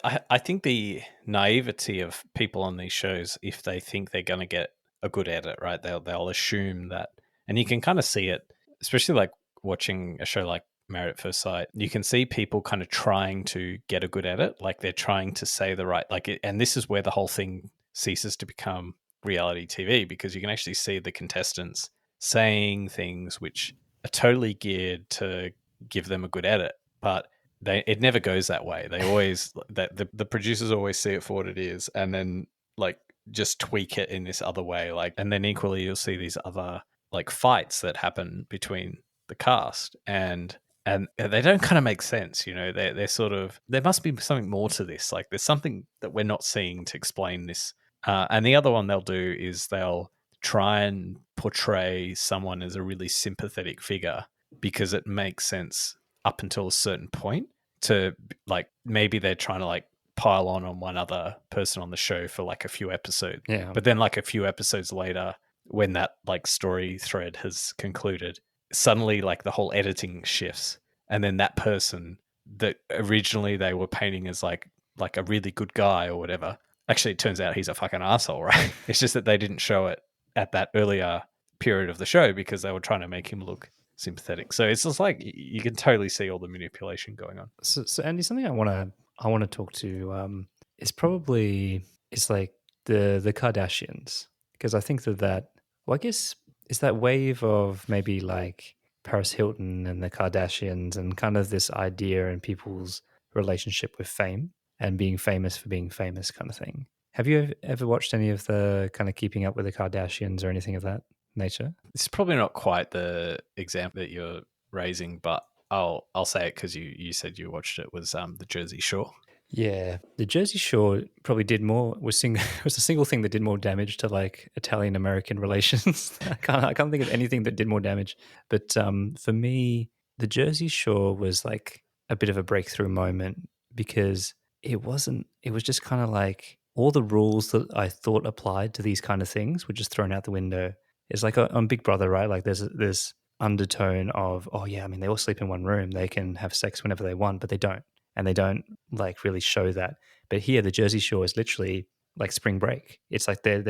I think the naivety of people on these shows, if they think they're going to get a good edit, right, they'll assume that, and you can kind of see it, especially like watching a show like Married at First Sight. You can see people kind of trying to get a good edit, like they're trying to say the right, and this is where the whole thing ceases to become reality TV, because you can actually see the contestants saying things which are totally geared to give them a good edit, but it never goes that way. They always the producers always see it for what it is, and then like just tweak it in this other way. Like, and then equally you'll see these other like fights that happen between the cast, and they don't kind of make sense. You know, they're sort of, there must be something more to this. Like, there's something that we're not seeing to explain this. And the other one they'll do is they'll try and portray someone as a really sympathetic figure because it makes sense up until a certain point, to like maybe they're trying to like pile on one other person on the show for like a few episodes. Yeah. But then like a few episodes later, when that like story thread has concluded, suddenly like the whole editing shifts, and then that person that originally they were painting as like a really good guy or whatever, actually it turns out he's a fucking asshole, right? It's just that they didn't show it at that earlier period of the show because they were trying to make him look sympathetic. So it's just like you can totally see all the manipulation going on. So Andy, something I want to talk to is probably it's like the Kardashians, because I think that well, I guess it's that wave of maybe like Paris Hilton and the Kardashians, and kind of this idea in people's relationship with fame and being famous for being famous kind of thing. Have you ever watched any of the kind of Keeping Up with the Kardashians or anything of that nature? It's probably not quite the example that you're raising, but I'll say it because you said you watched it, was the Jersey Shore. Yeah, the Jersey Shore probably did more. Was a single thing that did more damage to like Italian American relations. I can't think of anything that did more damage. But for me, the Jersey Shore was like a bit of a breakthrough moment, because it wasn't. It was just kind of like all the rules that I thought applied to these kind of things were just thrown out the window. It's like on Big Brother, right? Like there's this undertone of, oh yeah, I mean they all sleep in one room, they can have sex whenever they want, but they don't. And they don't like really show that. But here, the Jersey Shore is literally like spring break. It's like they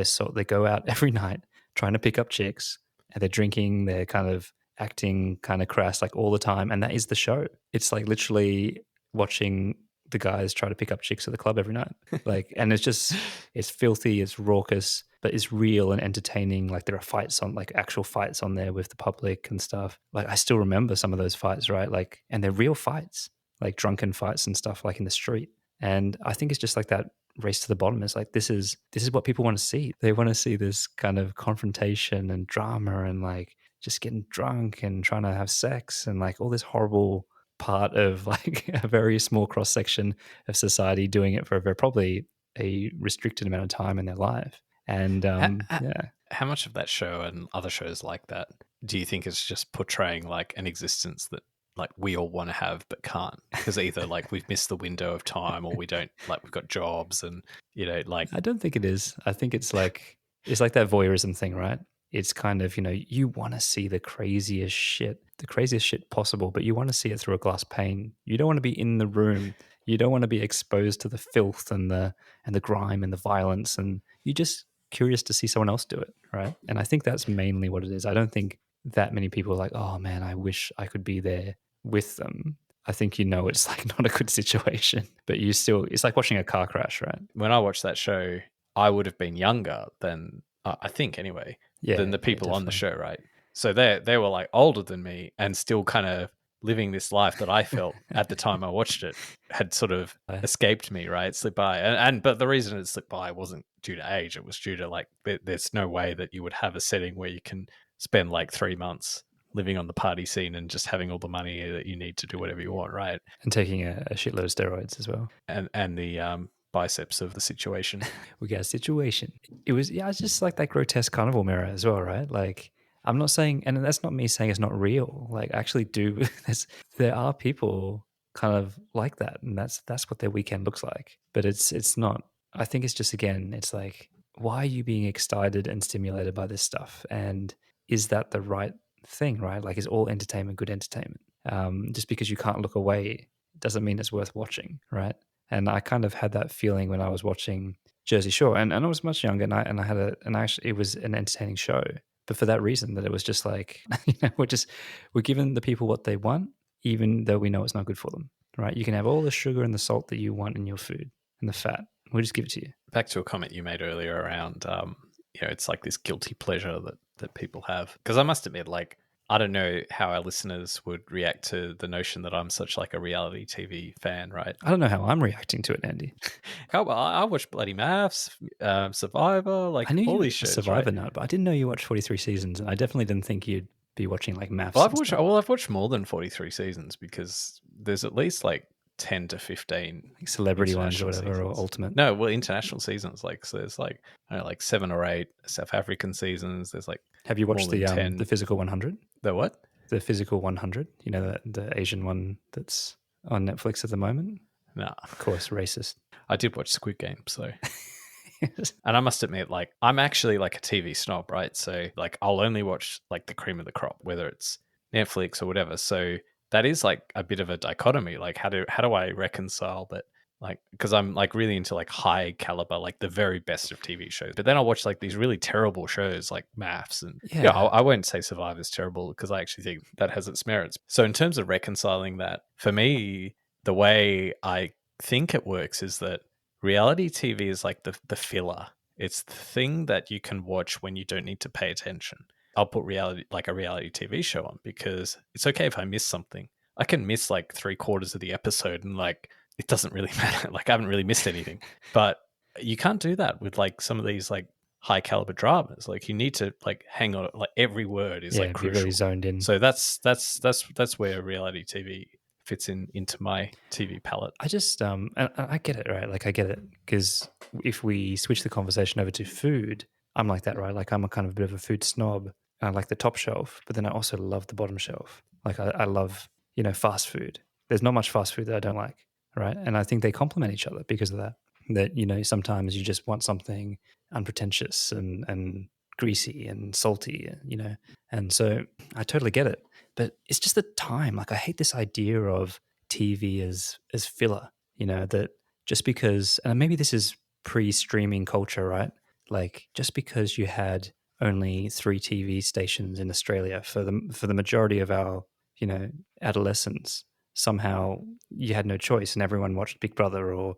go out every night trying to pick up chicks, and they're drinking, they're kind of acting kind of crass like all the time, and that is the show. It's like literally watching the guys try to pick up chicks at the club every night. Like, and it's filthy, it's raucous, but it's real and entertaining. Like there are fights on, like actual fights on there with the public and stuff. Like I still remember some of those fights, right? Like, and they're real fights, like drunken fights and stuff, like in the street. And I think it's just like that race to the bottom. It's like this is what people want to see. They want to see this kind of confrontation and drama and like just getting drunk and trying to have sex and like all this horrible part of like a very small cross section of society doing it for probably a restricted amount of time in their life. And yeah. How much of that show and other shows like that do you think is just portraying like an existence that like we all want to have but can't, because either like we've missed the window of time, or we don't, like we've got jobs, and you know, like I don't think it is. I think it's like that voyeurism thing, right? It's kind of, you know, you want to see the craziest shit possible, but you want to see it through a glass pane. You don't want to be in the room. You don't want to be exposed to the filth and the grime and the violence, and you're just curious to see someone else do it, right? And I think that's mainly what it is. I don't think that many people are like, oh man, I wish I could be there with them. I think, you know, it's like not a good situation, but you still, it's like watching a car crash, right? When I watched that show, I would have been younger than, I think anyway, than the people on the show, right? So they were like older than me and still kind of living this life that I felt at the time I watched it had sort of escaped me, right? Slipped by. But the reason it slipped by wasn't due to age. It was due to like, there's no way that you would have a setting where you can spend like 3 months living on the party scene and just having all the money that you need to do whatever you want, right? And taking a shitload of steroids as well. And the biceps of the situation. We got a situation. It was it's just like that grotesque carnival mirror as well, right? Like I'm not saying, and that's not me saying it's not real. Like I actually do. There are people kind of like that, and that's what their weekend looks like. But it's not. I think it's just again, it's like, why are you being excited and stimulated by this stuff? And is that the right thing, right? Like, is all entertainment good entertainment? Just because you can't look away doesn't mean it's worth watching, right? And I kind of had that feeling when I was watching Jersey Shore, and I was much younger, and I had actually it was an entertaining show, but for that reason that it was just like we're giving the people what they want, even though we know it's not good for them, right? You can have all the sugar and the salt that you want in your food and the fat. We'll just give it to you. Back to a comment you made earlier around, it's like this guilty pleasure that people have. Because I must admit, like, I don't know how our listeners would react to the notion that I'm such like a reality TV fan, right? I don't know how I'm reacting to it, Andy. I watch bloody MAFS, Survivor, like I knew all you were these a shows. Survivor right? nut, but I didn't know you watched 43 seasons, and I definitely didn't think you'd be watching like MAFS. Well, I've watched more than 43 seasons because there's at least like 10 to 15 like celebrity ones or international whatever, seasons. or ultimate. No, well, international seasons, like, so there's like, I don't know, like 7 or 8 South African seasons. There's like, Have you watched more than 10. the Physical 100? The what? The Physical 100, you know, the Asian one that's on Netflix at the moment? No, Of course, racist. I did watch Squid Game, so. And I must admit, like, I'm actually like a TV snob, right? So like, I'll only watch like the cream of the crop, whether it's Netflix or whatever. So that is like a bit of a dichotomy. Like, how do I reconcile that? Like, because I'm like really into like high caliber, like the very best of TV shows. But then I'll watch like these really terrible shows like MAFS, and I won't say Survivor's terrible because I actually think that has its merits. So in terms of reconciling that, for me, the way I think it works is that reality TV is like the filler. It's the thing that you can watch when you don't need to pay attention. I'll put a reality TV show on because it's okay if I miss something. I can miss like 3/4 of the episode and like it doesn't really matter. Like I haven't really missed anything. But you can't do that with like some of these like high caliber dramas. Like you need to like hang on. Like every word is like be crucial. really zoned in. So that's where reality TV fits into my TV palette. I just and I get it, right? Like I get it because if we switch the conversation over to food, I'm like that, right? Like I'm a kind of a bit of a food snob. I like the top shelf, but then I also love the bottom shelf. Like I love, fast food. There's not much fast food that I don't like, right? And I think they complement each other because of that. That, sometimes you just want something unpretentious and greasy and salty, And so I totally get it. But it's just the time. Like I hate this idea of TV as filler, that just because, and maybe this is pre-streaming culture, right? Like just because you had only 3 TV stations in Australia for the majority of our, adolescence, somehow you had no choice and everyone watched Big Brother or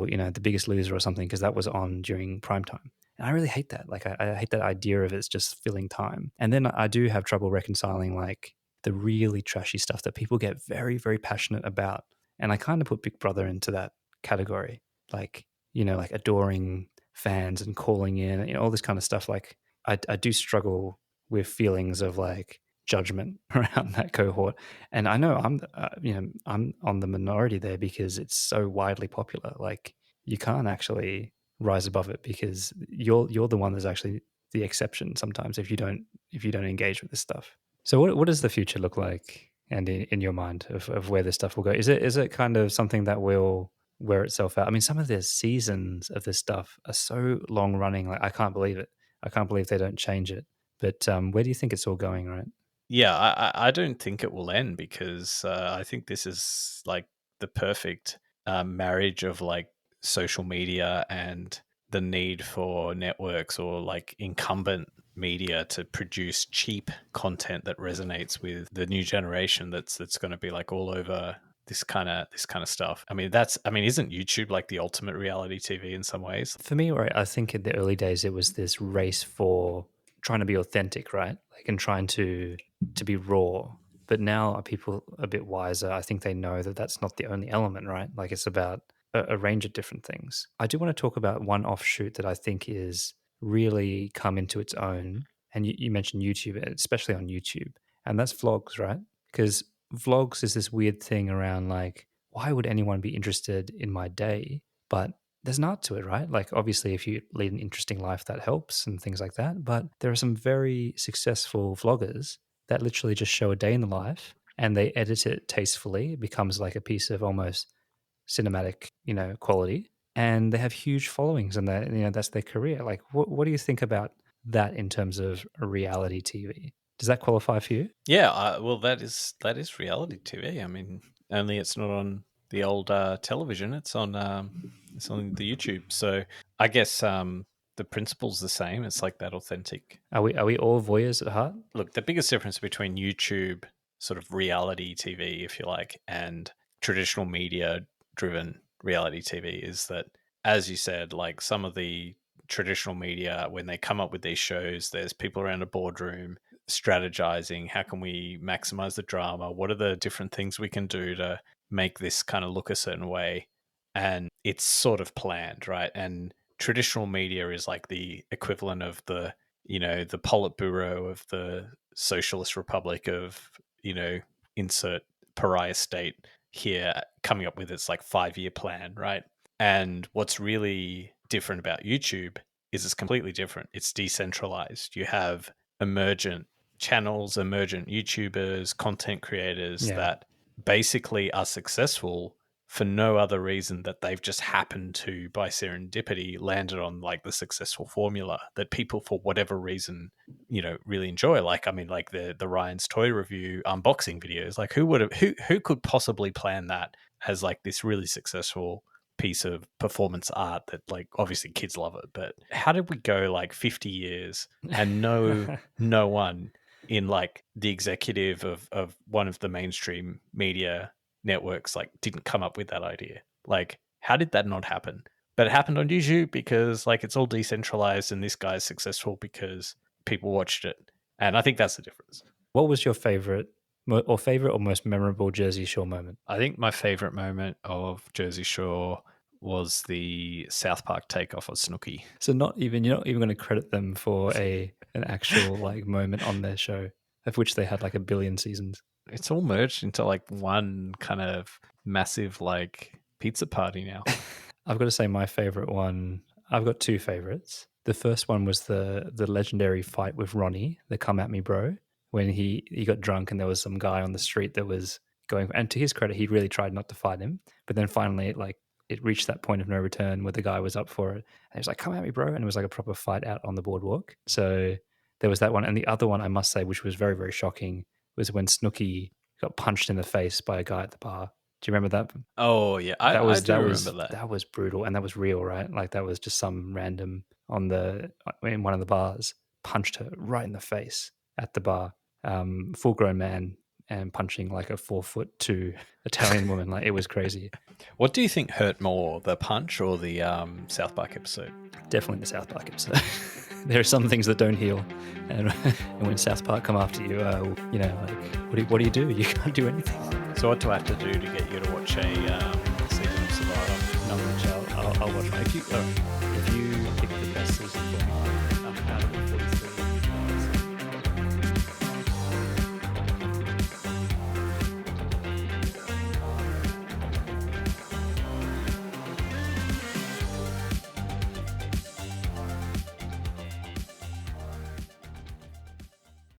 The Biggest Loser or something because that was on during prime time. And I really hate that. Like I hate that idea of it's just filling time. And then I do have trouble reconciling like the really trashy stuff that people get very, very passionate about. And I kind of put Big Brother into that category, like, like adoring fans and calling in, all this kind of stuff. Like I do struggle with feelings of like judgment around that cohort. And I know I'm on the minority there because it's so widely popular. Like you can't actually rise above it because you're the one that's actually the exception sometimes if you don't engage with this stuff. So what does the future look like, Andy, in your mind of where this stuff will go? Is it kind of something that will wear itself out? I mean, some of the seasons of this stuff are so long running. Like I can't believe it. I can't believe they don't change it. But where do you think it's all going, right? Yeah, I don't think it will end because I think this is like the perfect marriage of like social media and the need for networks or like incumbent media to produce cheap content that resonates with the new generation that's going to be like all over this kind of stuff. I mean, isn't YouTube like the ultimate reality TV in some ways? For me, right, I think in the early days it was this race for trying to be authentic, right? Like and trying to be raw. But now are people a bit wiser? I think they know that that's not the only element, right? Like it's about a range of different things. I do want to talk about one offshoot that I think is really come into its own. And you mentioned YouTube, especially on YouTube, and that's vlogs, right? Because vlogs is this weird thing around like, why would anyone be interested in my day? But there's an art to it, right? Like, obviously, if you lead an interesting life, that helps and things like that. But there are some very successful vloggers that literally just show a day in the life and they edit it tastefully. It becomes like a piece of almost cinematic, quality. And they have huge followings and that, that's their career. Like, what do you think about that in terms of reality TV? Does that qualify for you? Yeah, well, that is reality TV. I mean, only it's not on the old television. It's on the YouTube. So I guess the principle's the same. It's like that authentic. Are we all voyeurs at heart? Look, the biggest difference between YouTube sort of reality TV, if you like, and traditional media driven reality TV is that, as you said, like some of the traditional media, when they come up with these shows, there's people around a boardroom strategizing, how can we maximize the drama? What are the different things we can do to make this kind of look a certain way? And it's sort of planned, right? And traditional media is like the equivalent of the Politburo of the Socialist Republic of, insert pariah state here, coming up with its like 5-year plan, right? And what's really different about YouTube is it's completely different. It's decentralized. You have emergent channels, emergent YouTubers, content creators that basically are successful for no other reason that they've just happened to, by serendipity, landed on like the successful formula that people, for whatever reason, really enjoy. Like, I mean, like the Ryan's Toy Review unboxing videos. Like, who could possibly plan that as like this really successful piece of performance art that, like, obviously kids love it, but how did we go like 50 years and no one in like the executive of one of the mainstream media networks like didn't come up with that idea? Like, how did that not happen? But it happened on YouTube because like it's all decentralized and this guy's successful because people watched it. And I think that's the difference. What was your favorite or most memorable Jersey Shore moment? I think my favorite moment of Jersey Shore was the South Park takeoff of Snooki. So you're not even going to credit them for an actual like moment on their show, of which they had like 1 billion seasons. It's all merged into like one kind of massive like pizza party now. I've got to say my favorite one. I've got 2 favorites. The first one was the legendary fight with Ronnie, the "Come at me, bro," when he got drunk and there was some guy on the street that was going. And to his credit, he really tried not to fight him, but then finally, it reached that point of no return where the guy was up for it. And he was like, "Come at me, bro," and it was like a proper fight out on the boardwalk. So there was that one, and the other one I must say, which was very, very shocking, was when Snooki got punched in the face by a guy at the bar. Do you remember that? Oh yeah, I do remember that. That was brutal, and that was real, right? Like that was just some random in one of the bars punched her right in the face at the bar. Full grown man and punching like a 4'2" Italian woman. Like, it was crazy. What do you think hurt more, the punch or the South Park episode? Definitely the South Park episode. There are some things that don't heal, and when South Park come after you, what do you do? You can't do anything. So what do I have to do to get you to watch a season of Survivor? Not much. I'll watch. If you pick the best season